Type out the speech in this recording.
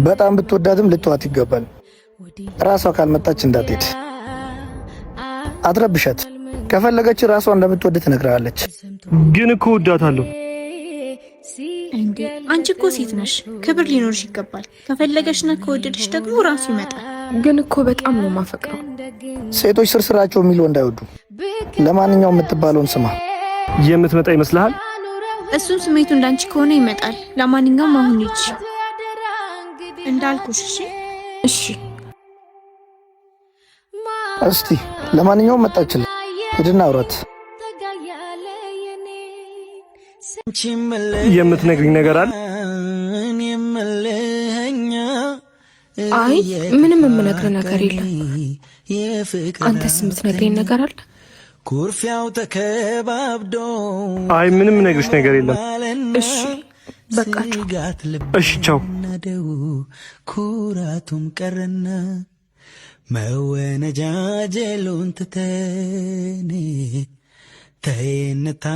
በጣም ብትወዳትም ልትዋት ይገባል። ራሷ ካልመጣች እንዳትሄድ አትረብሻት። ከፈለገች ራሷ እንደምትወድ ትነግራለች። ግን እኮ ወዳታለሁ። እንዴ አንቺ እኮ ሴት ነሽ፣ ክብር ሊኖርሽ ይገባል። ከፈለገሽና ከወደድሽ ደግሞ ራሱ ይመጣል። ግን እኮ በጣም ነው ማፈቅረው። ሴቶች ስርስራቸው የሚለው እንዳይወዱ። ለማንኛውም የምትባለውን ስማ። የምትመጣ ይመስልሃል? እሱም ስሜቱ እንዳንቺ ከሆነ ይመጣል። ለማንኛውም አሁን ሂጂ እንዳልኩሽ። እሺ እስቲ ለማንኛውም መጣችልኝ። ሂድና አውራት። የምትነግሪኝ ነገር አለ? አይ ምንም የምነግርህ ነገር የለም። አንተስ የምትነግረኝ ነገር አለ? ኩርፊያው ተከባብዶ አይ ምንም ነግርሽ ነገር የለም። እሺ በቃ እሺ ቻው። ኩራቱም ቀረና መወነጃጀሉን ትተን ተይነታ